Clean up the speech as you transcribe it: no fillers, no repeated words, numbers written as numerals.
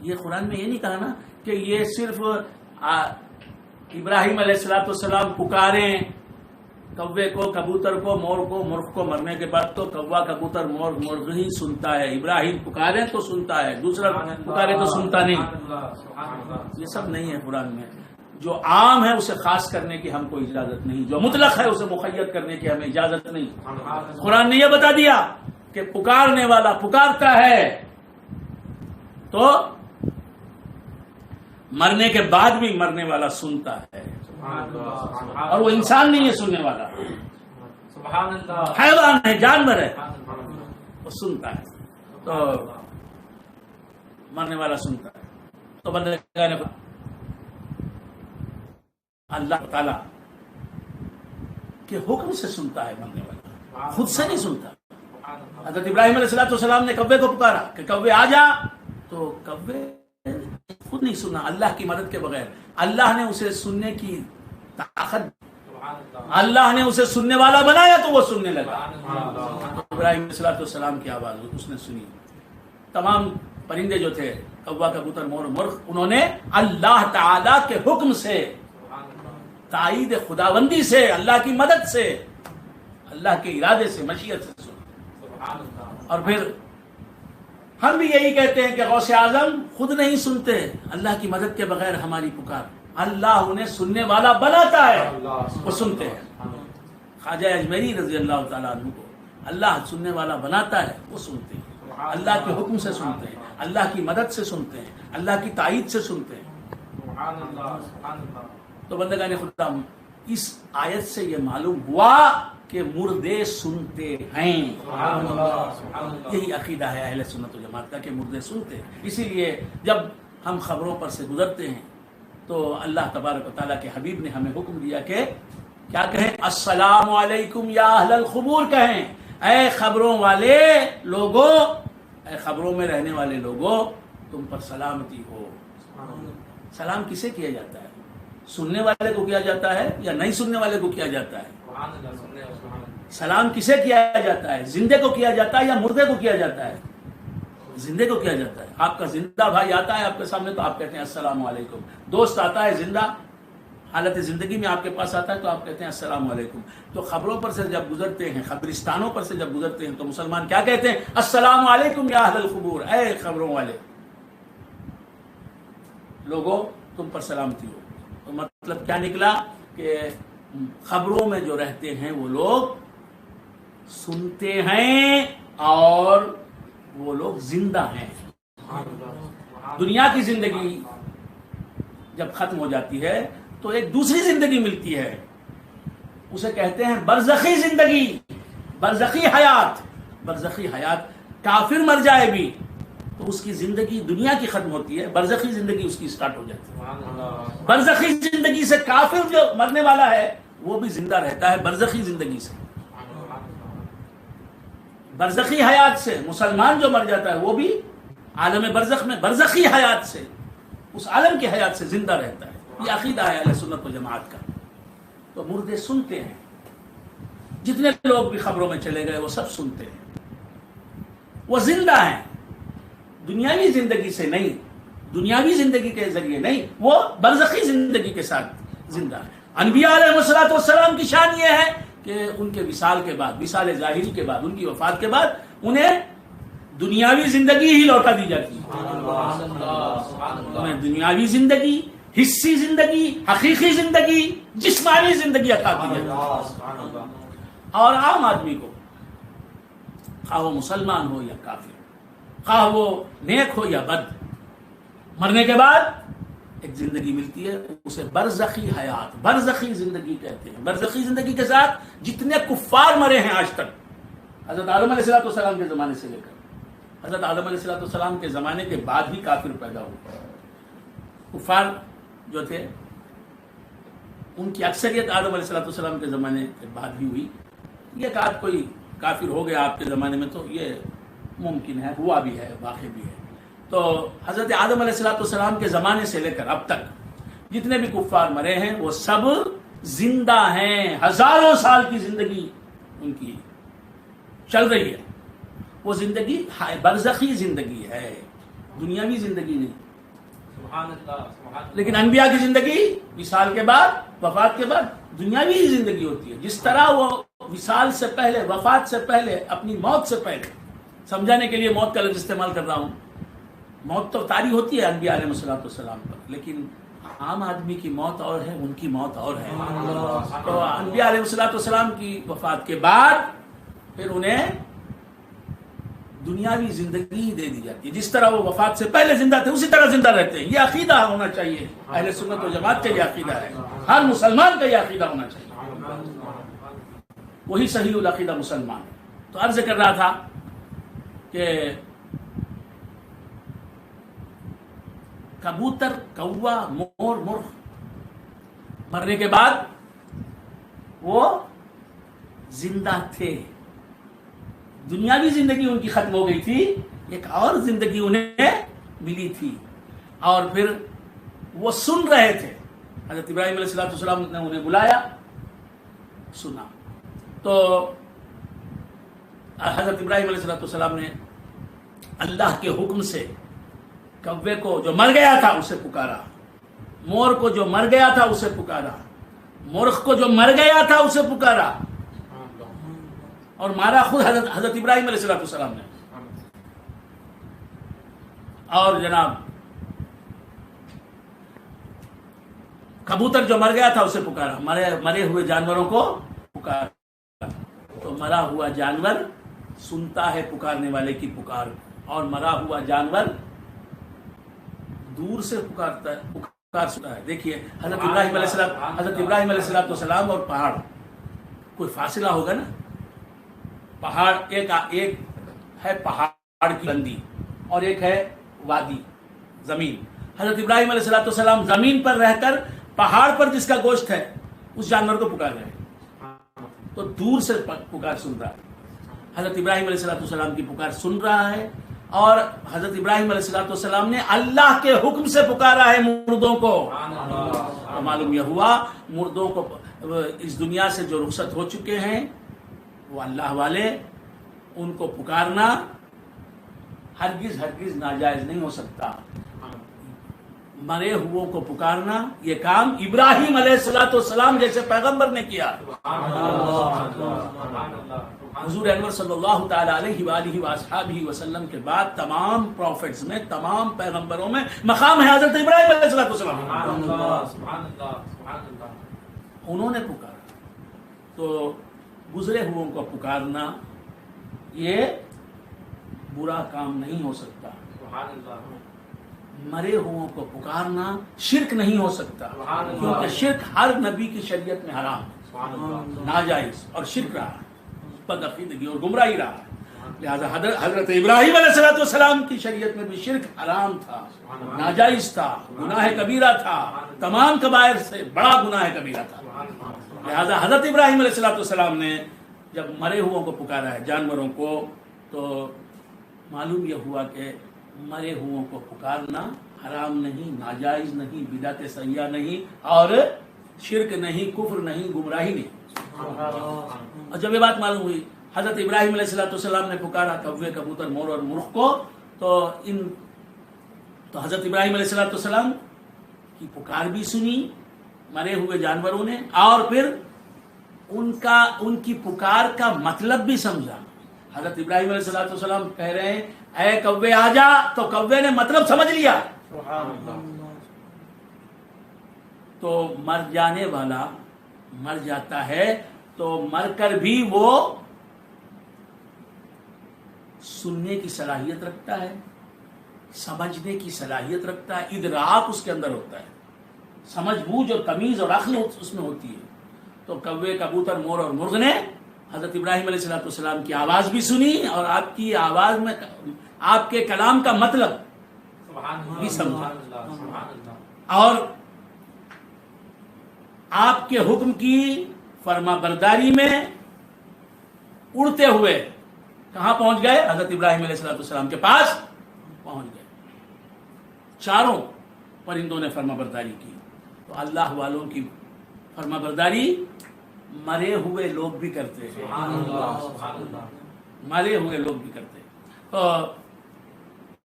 یہ قرآن میں یہ نہیں کہا نا کہ یہ صرف ابراہیم علیہ السلام پکاریں کوے کو، کبوتر کو، مور کو، مرغ کو مرنے کے بعد تو کوا، کبوتر، مور، مرغ ہی سنتا ہے، ابراہیم پکارے تو سنتا ہے، دوسرا پکارے تو سنتا نہیں. یہ سب نہیں ہے قرآن میں. جو عام ہے اسے خاص کرنے کی ہم کو اجازت نہیں، جو مطلق ہے اسے مقید کرنے کی ہمیں اجازت نہیں. قرآن نے یہ بتا دیا کہ پکارنے والا پکارتا ہے تو مرنے کے بعد بھی مرنے والا سنتا ہے، اور وہ انسان نہیں ہے سننے والا، حیوان ہے، جانور ہے، وہ سنتا ہے. تو مرنے والا سنتا ہے. تو بندے اللہ تعالی کے حکم سے سنتا ہے مرنے والا، خود سے نہیں سنتا. حضرت ابراہیم علیہ السلام نے کوے کو پکارا کہ کوے آ جا، تو کوے خود نہیں سنا اللہ کی مدد کے بغیر. اللہ نے اسے سننے کی طاقت، اللہ نے اسے سننے والا بنایا تو وہ سننے لگا. ابراہیم علیہ السلام کی آواز اس نے سنی. تمام پرندے جو تھے، کوا، کبوتر، مور، مرغ، انہوں نے اللہ تعالی کے حکم سے، تائید خداوندی سے، اللہ کی مدد سے، اللہ کے ارادے سے، مشیت سے سنا. اور پھر ہم بھی یہی کہتے ہیں کہ غوث اعظم خود نہیں سنتے، اللہ کی مدد کے بغیر ہماری پکار، اللہ انہیں سننے والا بناتا ہے، وہ سنتے ہیں. خواجہ اجمیری رضی اللہ تعالیٰ عنہ کو اللہ سننے والا بناتا ہے، وہ سنتے ہیں، اللہ کے حکم سے سنتے ہیں، اللہ کی مدد سے سنتے ہیں، اللہ کی تائید سے سنتے ہیں. تو بندگان خدا، اس آیت سے یہ معلوم ہوا کہ مردے سنتے ہیں. یہی عقیدہ ہے اہل سنت و جماعت کا کہ مردے سنتے ہیں. اسی لیے جب ہم خبروں پر سے گزرتے ہیں تو اللہ تبارک و تعالیٰ کے حبیب نے ہمیں حکم دیا کہ کیا کہیں؟ السلام علیکم یا اہل القبور، کہیں اے خبروں والے لوگوں، اے خبروں میں رہنے والے لوگوں، تم پر سلامتی ہو. سلام کسے کیا جاتا ہے؟ سننے والے کو کیا جاتا ہے یا نہیں سننے والے کو کیا جاتا ہے؟ سلام کسے کیا جاتا ہے؟ زندے کو کیا جاتا ہے یا مردے کو کیا جاتا ہے؟ زندے کو کیا جاتا ہے. آپ کا زندہ بھائی آتا ہے آپ کے سامنے تو آپ کہتے ہیں السلام علیکم. دوست آتا ہے زندہ حالت زندگی میں آپ کے پاس آتا ہے تو آپ کہتے ہیں السلام علیکم. تو خبروں پر سے جب گزرتے ہیں، قبرستانوں پر سے جب گزرتے ہیں تو مسلمان کیا کہتے ہیں؟ السلام علیکم یا اہل القبور، اے خبروں والے لوگوں تم پر سلامتی ہو. تو مطلب کیا نکلا کہ خبروں میں جو رہتے ہیں وہ لوگ سنتے ہیں اور وہ لوگ زندہ ہیں. دنیا کی زندگی جب ختم ہو جاتی ہے تو ایک دوسری زندگی ملتی ہے، اسے کہتے ہیں برزخی زندگی، برزخی حیات. برزخی حیات، کافر مر جائے بھی تو اس کی زندگی دنیا کی ختم ہوتی ہے، برزخی زندگی اس کی سٹارٹ ہو جاتی ہے. برزخی زندگی سے کافر جو مرنے والا ہے وہ بھی زندہ رہتا ہے برزخی زندگی سے. برزخی حیات سے مسلمان جو مر جاتا ہے وہ بھی عالم برزخ میں برزخی حیات سے، اس عالم کی حیات سے زندہ رہتا ہے. یہ عقیدہ ہے اہل سنت و جماعت کا. تو مردے سنتے ہیں، جتنے لوگ بھی خبروں میں چلے گئے وہ سب سنتے ہیں، وہ زندہ ہیں. دنیاوی زندگی سے نہیں، دنیاوی زندگی کے ذریعے نہیں، وہ برزخی زندگی کے ساتھ زندہ ہے. انبیاء علیہ الصلوۃ والسلام کی شان یہ ہے کہ ان کے وصال کے بعد، وصال ظاہری کے بعد، ان کی وفات کے بعد انہیں دنیاوی زندگی ہی لوٹا دی جاتی ہے. انہیں دنیاوی زندگی، حصی زندگی، حقیقی زندگی، جسمانی زندگی عطا کی جاتی ہے. اور عام آدمی کو، خواہ وہ مسلمان ہو یا کافر، خواہ وہ نیک ہو یا بد، مرنے کے بعد ایک زندگی ملتی ہے، اسے برزخی حیات، برزخی زندگی کہتے ہیں. برزخی زندگی کے ساتھ جتنے کفار مرے ہیں آج تک، حضرت آدم علیہ السلام کے زمانے سے لے کر حضرت آدم علیہ السلام کے زمانے کے بعد بھی کافر پیدا ہوئے. کفار جو تھے ان کی اکثریت آدم علیہ السلام کے زمانے کے بعد بھی ہوئی. یہ کہ کوئی کافر ہو گیا آپ کے زمانے میں تو یہ ممکن ہے، ہوا بھی ہے، واقع بھی ہے. تو حضرت آدم علیہ السلام کے زمانے سے لے کر اب تک جتنے بھی کفار مرے ہیں وہ سب زندہ ہیں. ہزاروں سال کی زندگی ان کی چل رہی ہے. وہ زندگی برزخی زندگی ہے، دنیاوی زندگی نہیں. لیکن انبیاء کی زندگی وصال کے بعد، وفات کے بعد دنیاوی زندگی ہوتی ہے. جس طرح وہ وصال سے پہلے، وفات سے پہلے، اپنی موت سے پہلے، سمجھانے کے لیے موت کا لفظ استعمال کر رہا ہوں، موت تو طاری ہوتی ہے انبیاء علیہ السلام پر، لیکن عام آدمی کی موت اور ہے، ان کی موت اور ہے. تو انبیاء علیہ السلام کی وفات کے بعد پھر انہیں دنیاوی زندگی دے دی جاتی ہے. جس طرح وہ وفات سے پہلے زندہ تھے اسی طرح زندہ رہتے ہیں. یہ عقیدہ ہونا چاہیے اہل سنت و جماعت کا، یہ عقیدہ ہے، ہر مسلمان کا یہ عقیدہ ہونا چاہیے. وہی صحیح العقیدہ مسلمان. تو عرض کر رہا تھا کہ کبوتر، کوا، مور، مرغ مرنے کے بعد وہ زندہ تھے. دنیاوی زندگی ان کی ختم ہو گئی تھی، ایک اور زندگی انہیں ملی تھی، اور پھر وہ سن رہے تھے. حضرت ابراہیم علیہ السلام نے انہیں بلایا، سنا. تو حضرت ابراہیم علیہ السلام نے اللہ کے حکم سے کوے کو جو مر گیا تھا اسے پکارا، مور کو جو مر گیا تھا اسے پکارا، مرغ کو جو مر گیا تھا اسے پکارا، اور مارا خود حضرت ابراہیم علیہ السلام نے. اور جناب کبوتر جو مر گیا تھا اسے پکارا، مرے ہوئے جانوروں کو پکارا. تو مرا ہوا جانور سنتا ہے پکارنے والے کی پکار، اور مرا ہوا جانور دور سے پکار سنتا ہے. دیکھیے حضرت ابراہیم علیہ السلام اور پہاڑ، کوئی فاصلہ ہوگا نا. پہاڑ ایک ہے پہاڑ کی بندی، اور ایک ہے وادی، زمین. حضرت ابراہیم علیہ السلام زمین پر رہ کر پہاڑ پر جس کا گوشت ہے اس جانور کو پکار رہے ہیں، تو دور سے پکار سن رہا ہے. حضرت ابراہیم علیہ السلام کی پکار سن رہا ہے، اور حضرت ابراہیم علیہ السلام نے اللہ کے حکم سے پکارا ہے مردوں کو. معلوم یہ ہوا مردوں کو اس دنیا سے جو رخصت ہو چکے ہیں وہ اللہ والے، ان کو پکارنا ہرگز ناجائز نہیں ہو سکتا. مرے ہوئوں کو پکارنا یہ کام ابراہیم علیہ السلام جیسے پیغمبر نے کیا. حضور انور صلی اللہ تعالی علیہ وآلہ وآصحابہ وسلم کے بعد تمام پروفیٹس میں، تمام پیغمبروں میں مقام ہے حضرت ابراہیم علیہ السلام. انہوں نے پکارا. تو گزرے ہوئوں کو پکارنا یہ برا کام نہیں ہو سکتا. مرے ہوئوں کو پکارنا شرک نہیں ہو سکتا، کیونکہ شرک ہر نبی کی شریعت میں حرام ہے، ناجائز اور شرک رہا ہے، بدعقیدگی اور گمراہی رہا ہے. لہذا حضرت ابراہیم علیہ السلام کی شریعت میں بھی شرک حرام تھا، ناجائز تھا، گناہ کبیرہ تھا، تمام کبائر سے بڑا گناہ کبیرہ تھا. لہذا حضرت ابراہیم علیہ السلام نے جب مرے ہوئوں کو پکارا ہے، جانوروں کو، تو معلوم یہ ہوا کہ مرے ہوئوں کو پکارنا حرام نہیں، ناجائز نہیں، بدعت سیئہ نہیں، اور شرک نہیں، کفر نہیں، گمراہی نہیں. اور جب یہ بات معلوم ہوئی، حضرت ابراہیم علیہ السلام نے پکارا کوے، کبوتر، مور اور مرغ کو، تو حضرت ابراہیم علیہ السلام کی پکار بھی سنی مرے ہوئے جانوروں نے، اور پھر ان کی پکار کا مطلب بھی سمجھا. حضرت ابراہیم علیہ السلام کہہ رہے ہیں اے کوے آ جا، تو کوے نے مطلب سمجھ لیا. تو مر جانے والا مر جاتا ہے تو مر کر بھی وہ سننے کی صلاحیت رکھتا ہے، سمجھنے کی صلاحیت رکھتا ہے، ادراک اس کے اندر ہوتا ہے، سمجھ بوجھ اور تمیز اور عقل اس میں ہوتی ہے. تو کوے، کبوتر، مور اور مرغ نے حضرت ابراہیم علیہ السلام کی آواز بھی سنی، اور آپ کی آواز میں آپ کے کلام کا مطلب بھی سمجھا، اور آپ کے حکم کی فرما برداری میں اڑتے ہوئے کہاں پہنچ گئے؟ حضرت ابراہیم علیہ السلام کے پاس پہنچ گئے. چاروں پرندوں نے فرما برداری کی. تو اللہ والوں کی فرما برداری مرے ہوئے لوگ بھی کرتے ہیں، مرے ہوئے لوگ بھی کرتے ہیں. تو